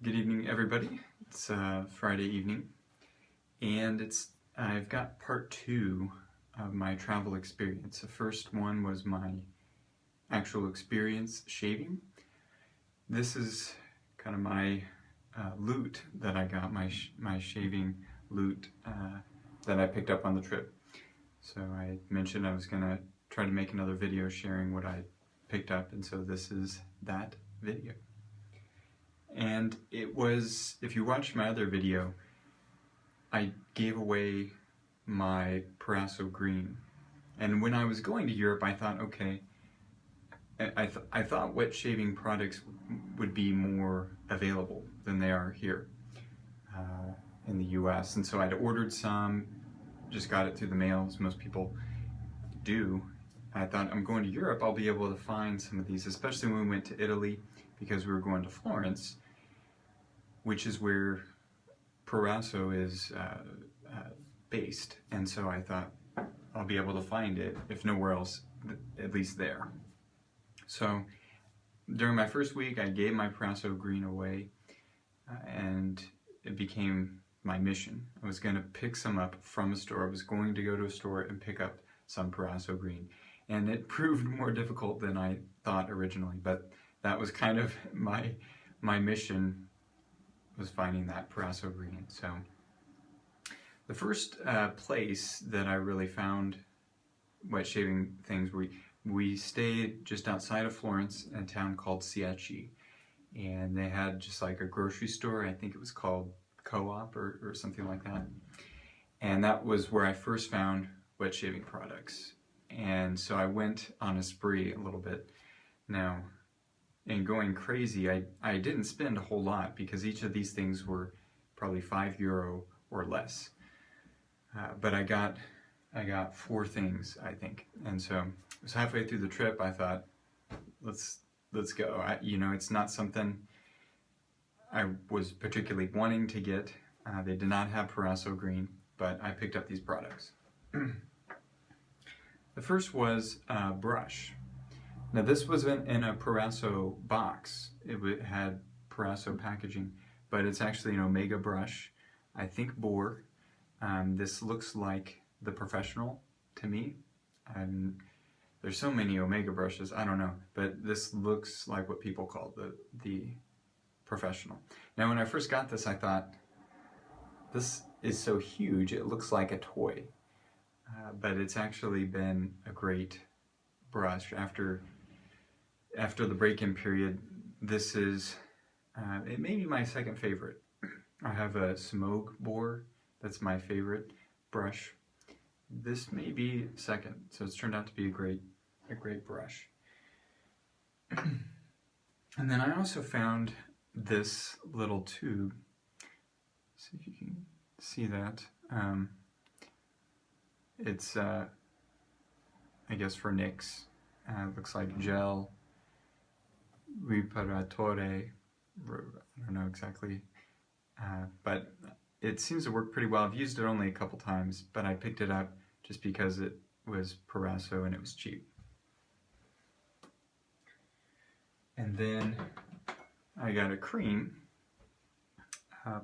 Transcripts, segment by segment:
Good evening, everybody. It's Friday evening, and I've got part two of my travel experience. The first one was my actual experience shaving. This is kind of my loot that I got, my shaving loot that I picked up on the trip. So I mentioned I was gonna try to make another video sharing what I picked up, and so this is that video. And it was, if you watched my other video, I gave away my Parasso Green. And when I was going to Europe, I thought, okay, I thought wet shaving products would be more available than they are here in the US. And so I'd ordered some, just got it through the mail, as most people do. I thought, I'm going to Europe, I'll be able to find some of these, especially when we went to Italy, because we were going to Florence, which is where Parasso is based. And so I thought I'll be able to find it, if nowhere else, at least there. So during my first week, I gave my Parasso Green away, and it became my mission. I was going to pick some up from a store. I was going to go to a store and pick up some Parasso Green. And it proved more difficult than I thought originally, but that was kind of my mission, was finding that Parasso Green. So the first place that I really found wet shaving things, we stayed just outside of Florence in a town called Sieci, and they had just like a grocery store. I think it was called Co-op or something like that. And that was where I first found wet shaving products. And so I went on a spree a little bit. Now, and going crazy, I didn't spend a whole lot, because each of these things were probably €5 or less. But I got 4 things, I think. And so it was halfway through the trip, I thought, let's go. It's not something I was particularly wanting to get. They did not have Parasso Green, but I picked up these products. The first was a brush. Now this was in a Parasso box. It had Parasso packaging, but it's actually an Omega brush, I think Bohr. This looks like the Professional to me. There's so many Omega brushes, I don't know, but this looks like what people call the Professional. Now when I first got this, I thought, this is so huge, it looks like a toy. But it's actually been a great brush. After the break-in period, this is, it may be my second favorite. I have a Smoke Bohr, that's my favorite brush. This may be second, so it's turned out to be a great brush. And then I also found this little tube. See if you can see that. It's, I guess, for nicks. Looks like gel riparatore. I don't know exactly, but it seems to work pretty well. I've used it only a couple times, but I picked it up just because it was Parasso and it was cheap. And then I got a cream,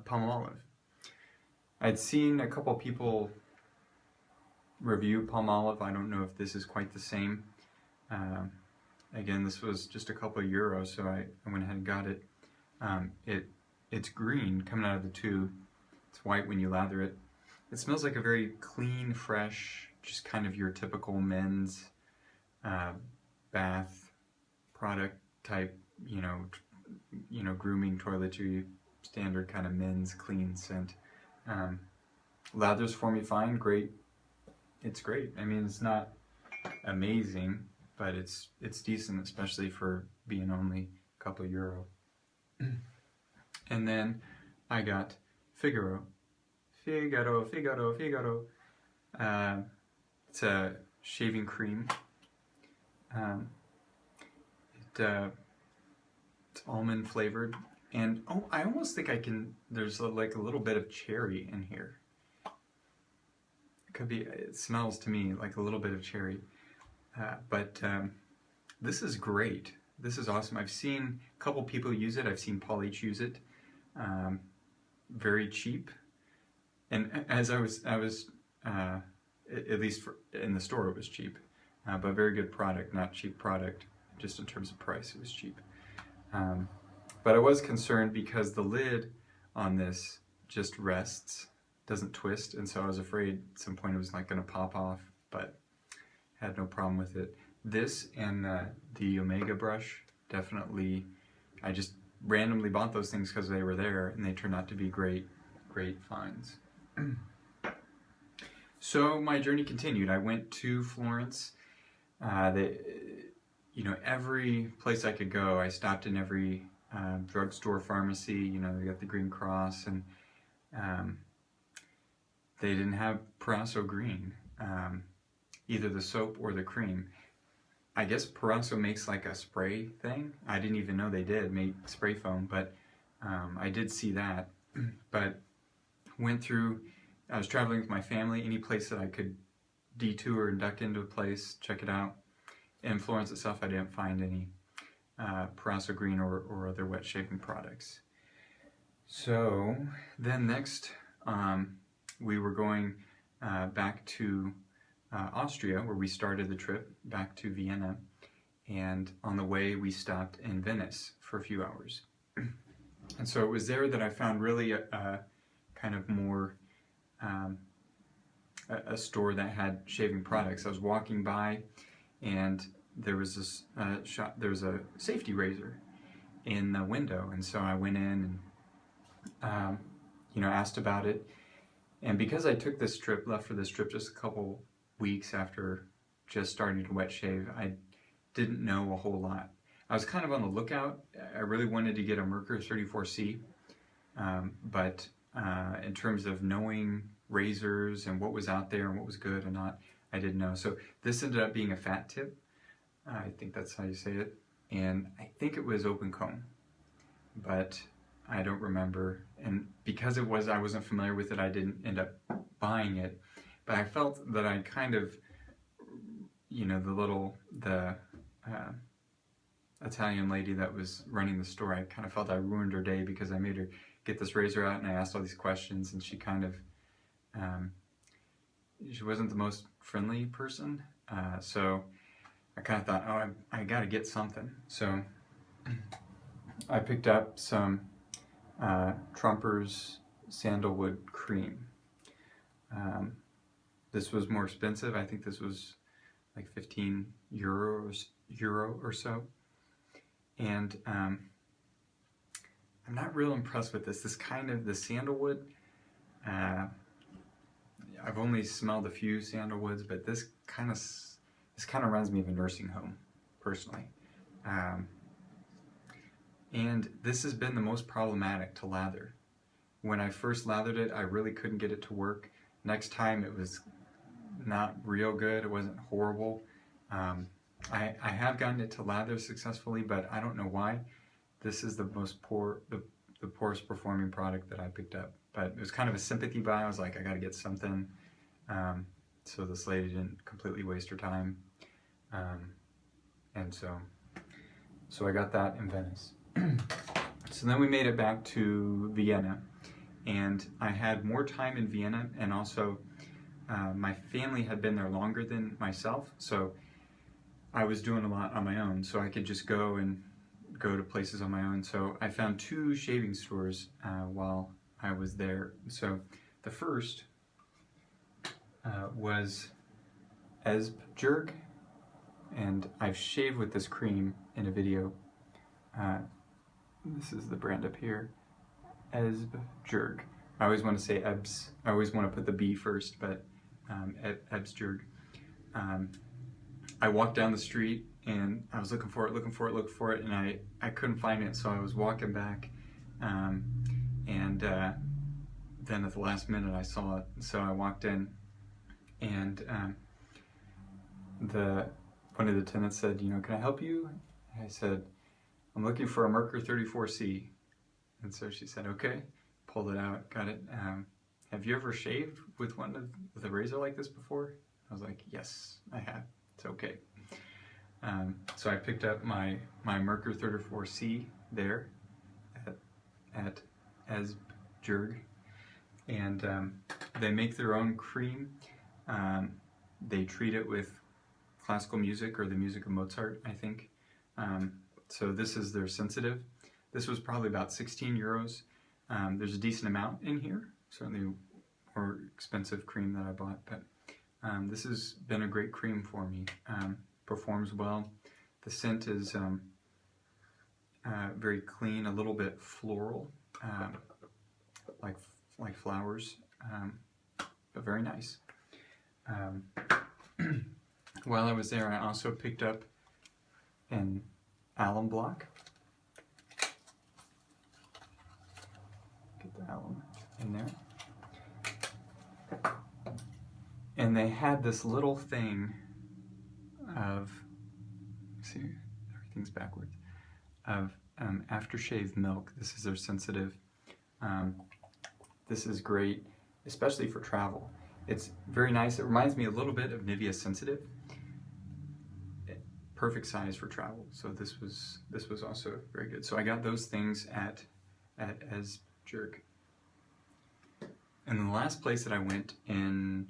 Palmolive. I'd seen a couple people review Palmolive. I don't know if this is quite the same. Again, this was just a couple of euros, so I went ahead and got it. It's green coming out of the tube. It's white when you lather it. It smells like a very clean, fresh, just kind of your typical men's bath product type, grooming, toiletry, standard kind of men's clean scent. Lathers for me fine, great. It's great. I mean, it's not amazing, but it's decent, especially for being only a couple of euro. And then I got Figaro. It's a shaving cream. It's almond flavored, and oh, I almost think there's like a little bit of cherry in here. Could be, it smells to me like a little bit of cherry, but this is great. This is awesome. I've seen a couple people use it. I've seen Paul H use it. very cheap. And as I was at least in the store, it was cheap, but very good product, not cheap product, just in terms of price, it was cheap. But I was concerned because the lid on this just rests, doesn't twist, and so I was afraid at some point it was like going to pop off, but had no problem with it. This and the Omega brush, definitely, I just randomly bought those things because they were there, and they turned out to be great finds. So my journey continued. I went to Florence. Every place I could go, I stopped in every drugstore, pharmacy. They got the Green Cross, and they didn't have Parasso Green, either the soap or the cream. I guess Parasso makes like a spray thing. I didn't even know they did make spray foam, but I did see that. But I was traveling with my family, any place that I could detour and duck into a place, check it out. In Florence itself, I didn't find any Parasso Green or other wet shaving products. So then next, we were going back to Austria, where we started the trip, back to Vienna, and on the way we stopped in Venice for a few hours. And so it was there that I found really a kind of more a store that had shaving products. I was walking by, and there was this shop. There was a safety razor in the window, and so I went in and asked about it. And because I took this trip, left for this trip just a couple weeks after just starting to wet shave, I didn't know a whole lot. I was kind of on the lookout. I really wanted to get a Merkur 34C, but in terms of knowing razors and what was out there and what was good and not, I didn't know. So this ended up being a fat tip. I think that's how you say it. And I think it was open comb, but I don't remember. And because I wasn't familiar with it, I didn't end up buying it. But I felt that I kind of, the Italian lady that was running the store, I kind of felt I ruined her day because I made her get this razor out and I asked all these questions, and she kind of, she wasn't the most friendly person. So I kind of thought, oh, I got to get something. So I picked up some Trumper's Sandalwood Cream. This was more expensive. I think this was like 15 euro or so. And I'm not real impressed with this. The sandalwood, I've only smelled a few sandalwoods, but this kind of reminds me of a nursing home, personally. And this has been the most problematic to lather. When I first lathered it, I really couldn't get it to work. Next time it was not real good. It wasn't horrible. I have gotten it to lather successfully, but I don't know why. This is the poorest performing product that I picked up. But it was kind of a sympathy buy. I was like, I got to get something, so this lady didn't completely waste her time. And so I got that in Venice. So then we made it back to Vienna, and I had more time in Vienna, and also my family had been there longer than myself, so I was doing a lot on my own, so I could just go to places on my own. So I found 2 shaving stores while I was there. So the first was Esbjerg, and I've shaved with this cream in a video. This is the brand up here, Esbjerg. I always want to say Ebs. I always want to put the B first, but Esbjerg. I walked down the street and I was looking for it, and I couldn't find it, so I was walking back, and then at the last minute I saw it, so I walked in, and one of the tenants said, can I help you? I said, I'm looking for a Merkur 34C. And so she said, okay, pulled it out, got it. Have you ever shaved with a razor like this before? I was like, yes, I have. It's okay. So I picked up my Merkur 34C there at as Jurg, and they make their own cream. They treat it with classical music or the music of Mozart, I think. So this is their sensitive. This was probably about 16 euros. There's a decent amount in here, certainly more expensive cream that I bought, but this has been a great cream for me. Performs well. The scent is very clean, a little bit floral, like flowers, but very nice. While I was there, I also picked up an alum block. Get the alum in there. And they had this little thing of, see, everything's backwards, of aftershave milk. This is their sensitive. This is great, especially for travel. It's very nice. It reminds me a little bit of Nivea Sensitive. Perfect size for travel. So this was also very good. So I got those things at Esbjerg. And then the last place that I went in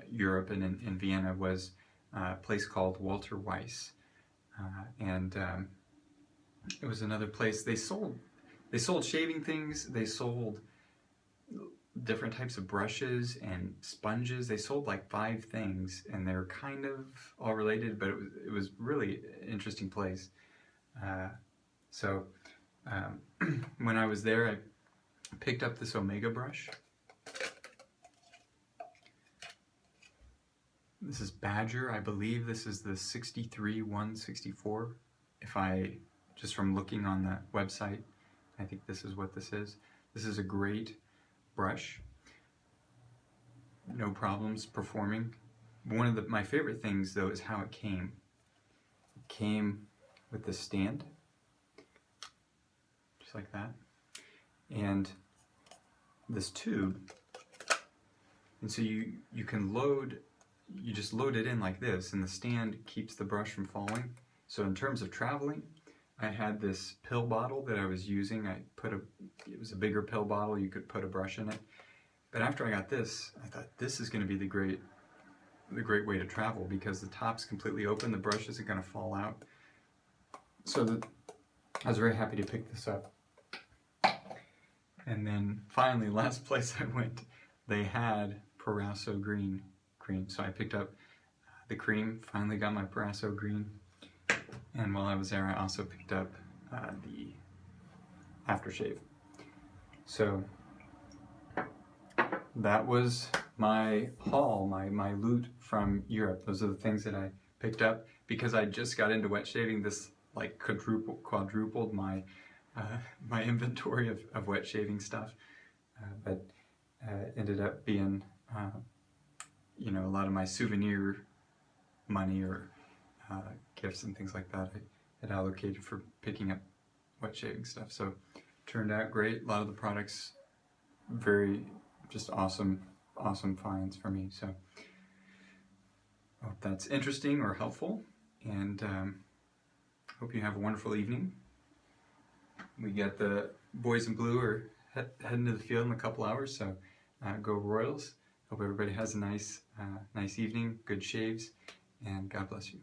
Europe and in Vienna was a place called Walter Weiss, and it was another place. They sold shaving things. They sold different types of brushes and sponges. They sold like 5 things, and they're kind of all related, but it was really an interesting place. So when I was there, I picked up this Omega brush. This is Badger. I believe this is the 63-164. If I, just from looking on the website, I think this is what this is. This is a great brush. No problems performing. One of my favorite things though is how it came. It came with the stand, just like that, and this tube. And so you can load. You just load it in like this, and the stand keeps the brush from falling. So in terms of traveling, I had this pill bottle that I was using. It was a bigger pill bottle. You could put a brush in it. But after I got this, I thought this is going to be the great way to travel, because the top's completely open. The brush isn't going to fall out. So I was very happy to pick this up. And then finally, last place I went, they had Proraso green cream. So I picked up the cream, finally got my Proraso green. And while I was there, I also picked up the aftershave. So that was my haul, my loot from Europe. Those are the things that I picked up because I just got into wet shaving. This like quadrupled my my inventory of wet shaving stuff, but ended up being you know, a lot of my souvenir money or gifts and things like that I had allocated for picking up wet shaving stuff. So turned out great. A lot of the products very just awesome finds for me. So I hope that's interesting or helpful, and hope you have a wonderful evening. We got the boys in blue are heading to the field in a couple hours, so go Royals. Hope everybody has a nice evening, good shaves, and God bless you.